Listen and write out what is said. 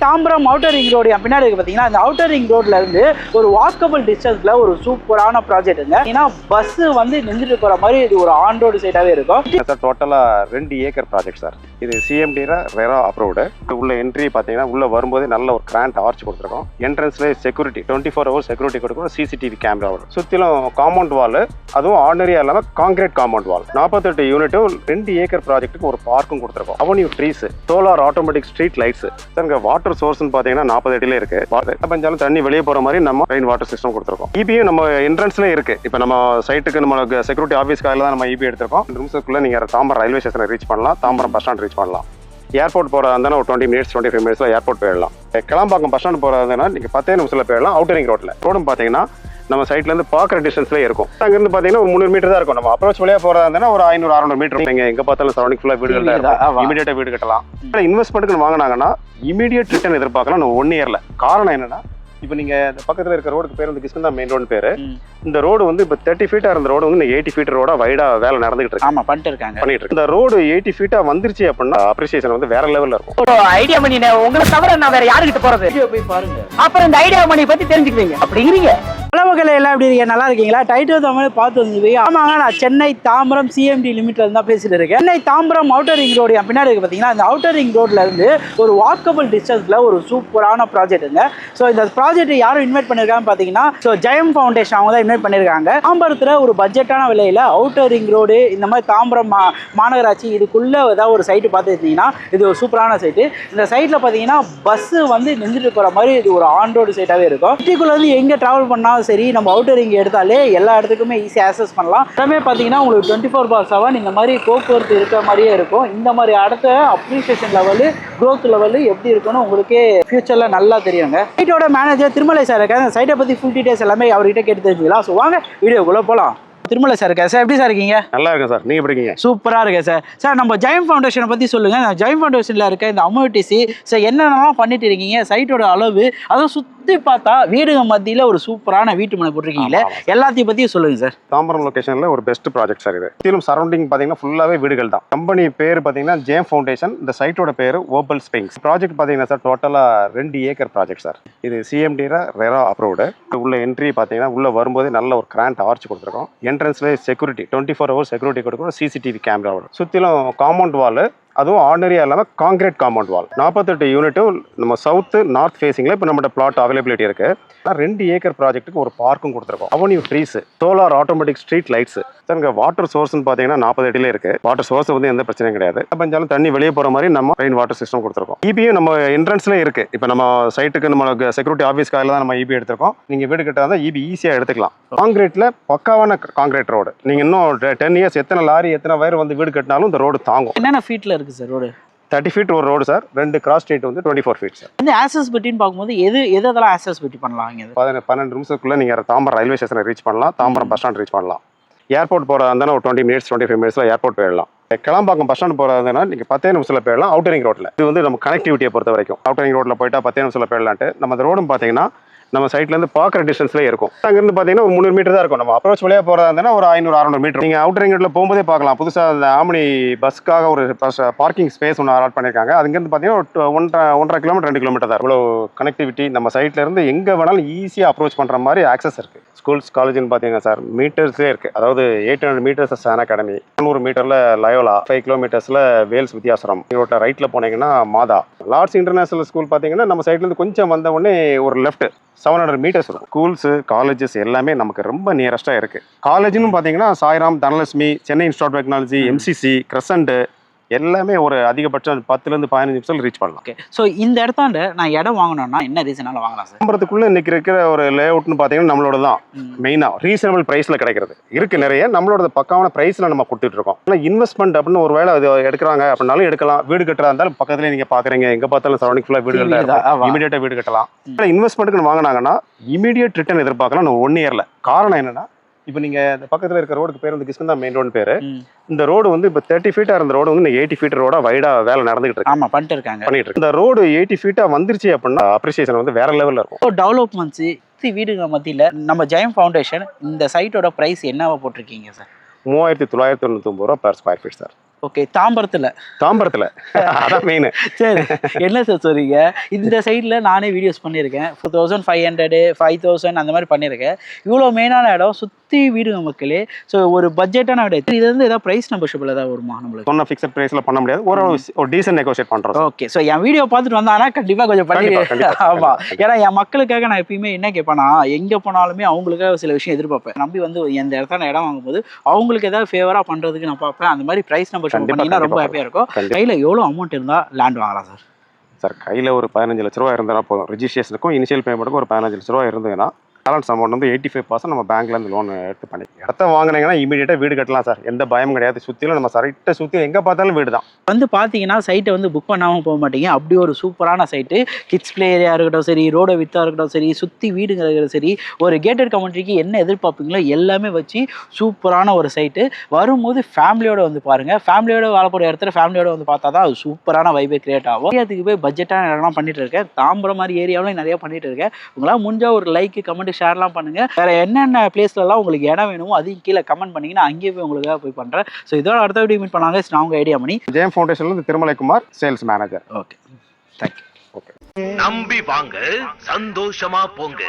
Tambaram outer ring road பின்னாடி இருக்கு பார்த்தீங்கன்னா அந்த அவுட்டர் ரிங் ரோட்ல இருந்து ஒரு வாக்கபிள் டிஸ்டன்ஸ்ல ஒரு சூப்பரான ப்ராஜெக்ட்டுங்க. ஏன்னா பஸ் வந்து நின்றுட்டு போற மாதிரி இது ஒரு ஆன் ரோடு சைடாவே இருக்கும். சார் டோட்டலா 2 ஏக்கர் ப்ராஜெக்ட் சார். இது சிஎம்டி ரெரா அப்ரூவ்டு. உள்ள என்ட்ரி பார்த்தீங்கன்னா உள்ள வரும்போது நல்ல ஒரு கிராண்ட் ஆர்ச் கொடுத்துருக்கோம். என்ட்ரன்ஸ்ல செக்யூரிட்டி 24 hours செக்யூரிட்டி கொடுக்கும். சிசிடிவி கேமரா வரும். சுற்றிலும் காம்பவுண்ட் வால், அதுவும் ஆர்டினரியா இல்லாமல் காங்கிரீட் காம்பவுண்ட் வால். 48 யூனிட்டும் 2 ஏக்கர் ப்ராஜெக்ட்டுக்கு ஒரு பார்க்கும் கொடுத்துருக்கோம். Avenue trees, solar automatic street lights. இங்க வாட்டர் சோர்ஸ்னு பாத்தீங்கன்னா 40 அடியில இருக்கு. பஞ்சாலும் தண்ணி வெளியே போற மாதிரி நம்ம ரெயின் வாட்டர் சிஸ்டம் கொடுத்துருக்கோம். இபியும் நம்ம என்ட்ரன்ஸ்ல இருக்கு. இப்போ நம்ம சைட்டுக்கு நம்ம செக்யூரிட்டி ஆஃபீஸ்க்காக தான் நம்ம இபி எடுத்திருக்கோம். 2 நிமிஷத்துக்குள்ள நீங்க தாம்பரம் ரயில்வே ஸ்டேஷனை ரீச் பண்ணலாம். தாம்பரம் பஸ் ஸ்டாண்ட் ரீச் பண்ணலாம். ஏர்போர்ட் போறதா இருந்தாலும் ஒரு 20 minutes 25 minutesல ஏர்போர்ட் போயிடலாம். கிளம்பாக்கம் பஸ் ஸ்டாண்ட் போறதா இருந்தா நீங்க 10 நிமிஷத்துல போயிடலாம். அவுட்டரிங் ரோட்ல ரோடும் பாத்தீங்கன்னா நம்ம சைட்ல இருந்து பாக்குற டிஸ்டன்ஸ்ல இருக்கும். அங்க இருந்து பாத்தீங்கன்னா ஒரு 300 மீட்டர் தான் இருக்கும். நம்ம அப்ரோச் வழியா போறதா இருந்தா ஒரு 500-600 மீட்டர். நீங்க எங்க பார்த்தாலும் சரௌண்டிங் ஃபுல்லா வீடுகள் தான் இருக்கும். இமிடியேட்டா வீடு கட்டலாம். இன்வெஸ்ட்மெண்ட்டுக்கு வாங்கினாங்கன்னா இமிடியேட் ரிட்டர்ன் எதிர்பார்க்கலாம் 1 இயர்ல. காரணம் என்னன்னா, இப்போ நீங்க இந்த பக்கத்துல இருக்க ரோடுக்கு பேர் வந்து கிருஷ்ணா மெயின் ரோடு பேரு. இந்த ரோடு வந்து இப்போ 30 ஃபீட்டா இருந்த ரோடு வந்து 80 ஃபீட் ரோடா வைடா வேலை நடந்துகிட்டு இருக்கு. ஆமா, பண்ணிட்டு இருக்காங்க. இந்த ரோடு 80 ஃபீட்டா வந்துருச்சு அப்படின்னா அப்ரிசியேஷன் வந்து வேற லெவல்ல இருக்கும். ஐடியா மணி உங்களை தவிர நான் வேற யாருக்கிட்ட போறது? போய் பாருங்க, அப்புறம் இந்த ஐடியா மணி பத்தி தெரிஞ்சுக்குவீங்க. அப்படிங்கிறீங்க. அளவுகளை எல்லாம் எப்படி இருக்கீங்க? நல்லா இருக்கீங்களா? டைட்டில் தமிழ் பார்த்து வந்து ஆமாங்க, நான் சென்னை தாம்பரம் சிஎம்டி லிமிட்ல இருந்தா பேசிட்டு இருக்கேன். Chennai Tambaram outer ring road பின்னாடி இருக்கு பார்த்தீங்கன்னா அந்த அவுட்டர் ரிங் ரோட்ல இருந்து ஒரு வாக்கபிள் டிஸ்டன்ஸ்ல ஒரு சூப்பரான ப்ராஜெக்ட்டுங்க. ஸோ இந்த ப்ராஜெக்ட் யாரும் இன்வைட் பண்ணிருக்காங்க பார்த்தீங்கன்னா ஜெயம் ஃபவுண்டேஷன் அவங்க தான் இன்வைட் பண்ணியிருக்காங்க. தாம்பரத்தில் ஒரு பட்ஜெட்டான விலையில அவுட்டர் ரிங் ரோடு இந்த மாதிரி தாம்பரம் மாநகராட்சி இதுக்குள்ள ஏதாவது ஒரு சைட்டு பார்த்துக்கிட்டீங்கன்னா இது ஒரு சூப்பரான சைட்டு. இந்த சைட்ல பார்த்தீங்கன்னா பஸ் வந்து நின்றுட்டு போற மாதிரி இது ஒரு ஆன் ரோடு சைட்டாவே இருக்கும். சிட்டிக்குள்ள வந்து எங்க டிராவல் பண்ணாலும் சரி, நம்ம அவுட்டர் ரிங் எடுத்தாலே எல்லா இடத்துக்குமே ஈஸியாக ஆக்சஸ் பண்ணலாம். எல்லாமே பார்த்தீங்கன்னா உங்களுக்கு 24/7 இந்த மாதிரி போக்குவரத்து இருக்கிற மாதிரியே இருக்கும். இந்த மாதிரி இடத்த அப்ரிசியேஷன் லெவலு, க்ரோத் லெவலு எப்படி இருக்குன்னு உங்களுக்கே ஃபியூச்சரில் நல்லா தெரியுங்க. சைட்டோட மேனேஜர் திருமலை சார் இருக்காரு. அந்த சைட்டை பற்றி ஃபுல் டீடைல்ஸ் எல்லாமே அவர்கிட்ட கேட்டு தெரிஞ்சுக்கலாம். ஸோ வாங்க வீடியோக்குள்ளே போகலாம். திருமலை சார் இருக்கா சார்? எப்படி சார் இருக்கீங்க? நல்லா இருக்கேன் சார். நீங்க எப்படி இருக்கீங்க? சூப்பரா இருக்கு சார். சார் நம்ம ஜெயம் ஃபவுண்டேஷனை பத்தி சொல்லுங்க. ஜெயம் ஃபவுண்டேஷன்ல இருக்க இந்த அம்யூனிட்டிஸ் சார் என்னென்னலாம் பண்ணிட்டு இருக்கீங்க? சைட்டோட அளவு, அதை சுத்தி பார்த்தா வீடுங்க மத்தியில ஒரு சூப்பரான வீட்டு மனை போட்டிருக்கீங்களே, எல்லாத்தையும் பத்தியும் சொல்லுங்க சார். தாம்பரம் லொகேஷன்ல ஒரு பெஸ்ட் ப்ராஜெக்ட் சார் இது. சுற்றிலும் சரௌண்டிங் பாத்தீங்கன்னா ஃபுல்லாவே வீடுகள் தான். கம்பெனி பேர் பாத்தீங்கன்னா ஜெயம் ஃபவுண்டேஷன். இந்த சைட்டோட பேரு ஓபல் ஸ்பிரிங்ஸ். ப்ராஜெக்ட் பாத்தீங்கன்னா சார் டோட்டலா 2 ஏக்கர் ப்ராஜெக்ட் சார். இது சிஎம்டி ரெரா அப்ரூவ்டு. உள்ள என்ட்ரி பாத்தீங்கன்னா உள்ள வரும்போது நல்ல ஒரு கிராண்ட் ஆர்ச் கொடுத்துருக்கோம். என்ட்ரன்ஸ்ல செக்யூரிட்டி 24 hours செக்யூரிட்டி கொடுக்கும். சிசிடிவி கேமரா வரும். சுற்றிலும் காம்பவுண்ட் வால், அதுவும் ஆர்டினரியா இல்லாமல் காங்கிரீட் காம்பவுண்ட் வால். 48 யூனிட்டும் நம்ம சவுத்து நார்த் ஃபேஸிங்கில் இப்போ நம்மகிட்ட பிளாட் அவைலபிலிட்டி இருக்கு. 2 ஏக்கர் ப்ராஜெக்ட்டுக்கு ஒரு பார்க்கும் கொடுத்துருக்கோம். Avenue trees, solar automatic street lights. இங்கே வாட்டர் சோர்ஸ்னு பார்த்தீங்கன்னா 40 அடியில இருக்கு. வாட்டர் சோர்ஸ் வந்து எந்த பிரச்சனையும் கிடையாது. பஞ்சாலும் தண்ணி வெளியே போகிற மாதிரி நம்ம ரெயின் வாட்டர் சிஸ்டம் கொடுத்துருக்கோம். இபியும் நம்ம என்ட்ரன்ஸ்ல இருக்கு. இப்போ நம்ம சைட்டுக்கு நம்ம செக்யூரிட்டி ஆஃபீஸ்க்காக தான் நம்ம இபி எடுத்திருக்கோம். நீங்கள் வீடு கட்டாத தான் இபி ஈஸியாக எடுத்துக்கலாம். காங்கிரீட்ல பக்காவான காங்கிரீட் ரோடு. நீங்கள் இன்னும் 10 years எத்தனை லாரி எத்தனை வயர் வந்து வீடு கட்டினாலும் இந்த ரோடு தாங்கும். என்னென்ன ஃபீட்ல இருக்கு சார் ரோடு? 30 ஃபீட் ஒரு ரோடு சார். 2 கிராஸ் ஸ்ட்ரீட் வந்து 24 ஃபீட் சார். இந்த ஆக்சஸபிலிட்டின்னு பார்க்கும்போது எதெல்லாம் ஆக்சஸபிலிட்டி பண்ணலாம்? 12 நிமிஷத்துக்குள்ள நீங்க தாம்பரம் ரயில்வே ஸ்டேஷனை ரீச் பண்ணலாம். தாம்பரம் பஸ் ஸ்டாண்ட் ரீச் பண்ணலாம். ஏர்போர்ட் போறதா இருந்தாலும் ஒரு 20 minutes 25 minutesல ஏர்போர்ட் போயிடலாம். கிளம்பாக்கம் பஸ் ஸ்டாண்ட் போறதா இருந்தா நீங்க 10 நிமிஷத்துல போயிடலாம். அவுட்டரிங் ரோட்ல இது வந்து நம்ம கனெக்டிவிட்டியை பொறுத்த வரைக்கும் அவுட்டரிங் ரோட்ல போயிட்டா 10 நிமிஷத்துல போயிடலான்ட்டு. நம்ம அந்த ரோடும் பாத்தீங்கன்னா நம்ம சைட்ல இருந்து பாக்குற டிஸ்டன்ஸ்லேயே இருக்கும். அங்கிருந்து பாத்தீங்கன்னா ஒரு 300 மீட்டர் தான் இருக்கும். நம்ம அப்ரோச் வழியா போறதா இருந்தா ஒரு 500-600 மீட்டர். நீங்க அவுட்டரிங் ரோட்ல போகும்போதே பார்க்கலாம். புதுசா அந்த ஆம்னி பஸ்க்காக ஒரு பார்க்கிங் ஸ்பேஸ் ஒன்று அலாட் பண்ணிருக்காங்க. அதுங்கிருந்து பாத்தீங்கன்னா 1.5 கிலோமீட்டர் 2 கிலோமீட்டர் தான். இவ்வளவு கனெக்டிவிட்டி நம்ம சைட்ல இருந்து எங்க வேணாலும் ஈஸியா அப்ரோச் பண்ற மாதிரி ஆக்சஸ் இருக்கு. ஸ்கூல்ஸ் காலேஜ்னு பாத்தீங்கன்னா சார் மீட்டர்ஸ்லேயே இருக்கு. அதாவது 800 மீட்டர்ஸ் சான் அகாடமி, 200 மீட்டர்ல லயோலா, 5 கிலோமீட்டர்ஸ்ல வேல்ஸ் வித்யாசரம். ரோட்ல ரைட்ல போனீங்கன்னா மாதா. லார்ட்ஸ் இன்டர்நேஷனல் ஸ்கூல் பாத்தீங்கன்னா நம்ம சைட்ல இருந்து கொஞ்சம் வந்த உடனே ஒரு லெஃப்ட் 700 மீட்டர்ஸ் இருக்கும். ஸ்கூல்ஸ் காலேஜஸ் எல்லாமே நமக்கு ரொம்ப நியரஸ்டா இருக்கு. காலேஜ்னு பாத்தீங்கன்னா Sairam, Dhanalakshmi, Chennai institute of technology, MCC, Crescent எல்லாமே ஒரு அதிகபட்சம் 10 to 15 நிமிஷம் ரீச் பண்ணலாம். ஓகே. ஸோ இந்த இடத்தாண்ட நான் இடம் வாங்கணும்னா என்ன ரீசனால வாங்கலாம் சார்? தாம்பரத்துக்குள்ள இன்னைக்கு இருக்கிற ஒரு லே அவுட்னு பார்த்தீங்கன்னா நம்மளோட தான் மெயினா ரீசனபிள் பிரைஸ்ல கிடைக்கிறது இருக்கு. நிறைய நம்மளோட பக்காவான பிரைஸ்ல நம்ம கொடுத்துட்டு இருக்கோம். ஆனால் இன்வெஸ்ட்மெண்ட் அப்படின்னு ஒரு வேலை அது எடுக்கிறாங்க அப்படின்னாலும் எடுக்கலாம். வீடு கட்டுறா இருந்தாலும் பக்கத்துல நீங்க பாக்குறீங்க, எங்க பார்த்தாலும் சரௌண்டிங் ஃபுல்லா வீடுகள் தான். இமீடியட்டா வீடு கட்டலாம். இன்வெஸ்ட்மெண்ட்டுக்கு வாங்கினாங்கன்னா இமீடியட் ரிட்டர்ன் எதிர்பார்க்கலாம் 1 இயர்ல. காரணம் என்னன்னா, இப்போ நீங்க இந்த பக்கத்துல இருக்க ரோடுக்கு பேர் வந்து கிருஷ்ணா மெயின் ரோடு பேரு. இந்த ரோடு வந்து இப்போ 30 ஃபீட்டா இருந்த ரோடு வந்து 80 ஃபீட் ரோடா வைடா வேலை நடந்துகிட்டு இருக்கு. ஆமா, பண்ணிட்டு இருக்காங்க. இந்த ரோடு 80 ஃபீட்டா வந்துருச்சு அப்படின்னா அப்ரிசியேஷன் வந்து வேற லெவல்ல இருக்கும். டெவலப்மெண்ட்ஸ் வீடுங்க மத்தியில நம்ம ஜெயம் ஃபவுண்டேஷன் இந்த சைட்டோட பிரைஸ் என்னவா போட்டிருக்கீங்க சார்? 3999 ரூபா per square feet sir. Okay, தாம்பரத்தில். அதான் மெயின். சரி, என்ன சார் சொல்றீங்க? இந்த சைடில் நானே வீடியோஸ் பண்ணியிருக்கேன். 4500 5000 அந்த மாதிரி பண்ணியிருக்கேன். இவ்வளோ மெயினான இடம் சுற்றி வீடுங்க மக்களே. ஸோ ஒரு பட்ஜெட்டான இடம். இது வந்து ஏதாவது ப்ரைஸ் நெகோஷியபிள் ஏதாவது வருமா நம்மளுக்கு? சொன்ன ஃபிக்ஸட் ப்ரைஸில் பண்ண முடியாது, ஒரு டீசன்ட் நெகோஷியேட் பண்ணுறோம். ஓகே, ஸோ என் வீடியோ பார்த்துட்டு வந்தாங்கன்னா கண்டிப்பாக கொஞ்சம் பண்ணி. ஆமாம், ஏன்னா என் மக்களுக்காக நான் எப்பயுமே என்ன கேட்பேன்னா, எங்கே போனாலுமே அவங்களுக்காக சில விஷயம் எதிர்பார்ப்பேன். நம்பி வந்து எந்த இடத்துல இடம் வாங்கும்போது அவங்களுக்கு ஏதாவது ஃபேவராக பண்ணுறதுக்கு நான் பார்ப்பேன். அந்த மாதிரி ப்ரைஸ் நெகோஷியேட் பண்ணிங்கன்னா ரொம்ப ஹாப்பியாக இருக்கும். கையில் எவ்வளோ அமௌண்ட் இருந்தால் லேண்ட் வாங்கலாம் சார்? சார் கையில் ஒரு 15 லட்ச ரூபா இருந்தால் போதும். ரிஜிஸ்ட்ரேஷனுக்கும் இனிஷியல் பேமெண்ட்டுக்கும் ஒரு 15 லட்ச ரூபா இருந்ததுன்னா பேலன்ஸ் அமௌண்ட் வந்து 85% நம்ம பேங்க்லேருந்து லோன் எடுத்து பண்ணி இடத்த வாங்கினீங்கன்னா இமீடியட்டாக வீடு கட்டலாம் சார். எந்த பயம் கிடையாது. சுற்றிலும் நம்ம சைட்டை சுற்றி எங்கே பார்த்தாலும் வீடு தான். வந்து பார்த்தீங்கன்னா சைட்டை வந்து புக் பண்ணாமல் போக மாட்டீங்க. அப்படி ஒரு சூப்பரான சைட்டு. கிட்ஸ் பிளே ஏரியா இருக்கட்டும் சரி, ரோட வித்தாக இருக்கட்டும் சரி, சுற்றி வீடுங்க இருக்கிற சரி, ஒரு கேட்டட் கம்யூனிட்டிக்கு என்ன எதிர்பார்ப்பீங்களோ எல்லாமே வச்சு சூப்பரான ஒரு சைட்டு. வரும்போது ஃபேமிலியோட வந்து பாருங்கள். ஃபேமிலியோட வாழக்கூடிய இடத்துல ஃபேமிலியோட வந்து பார்த்தா தான் அது சூப்பரான வைபே கிரியேட் ஆகும். ஏரியாத்துக்கு போய் பட்ஜெட்டான இடம்லாம் பண்ணிட்டு இருக்கேன். தாம்பரம் மாதிரி ஏரியாவிலும் நிறைய பண்ணிட்டு இருக்கேன். உங்களால் முடிஞ்சால் ஒரு லைக் கமெண்ட் ஷேர்லாம் பண்ணுங்க. வேற என்னென்ன பிளேஸ்லாம் உங்களுக்கு இடம் வேணுமோ அதையும் கீழே கமெண்ட் பண்ணீங்கன்னா அங்கேயே போய் உங்களுக்காக போய் பண்றேன். ஸோ இதோட அடுத்த வீடியோ மீட் பண்ணாங்க. நான் உங்க ஐடியா மணி, ஜெயம் ஃபவுண்டேஷன்ல Thirumalaikumar, sales manager. Okay, thank you. நம்பி வாங்க, சந்தோஷமா போங்க.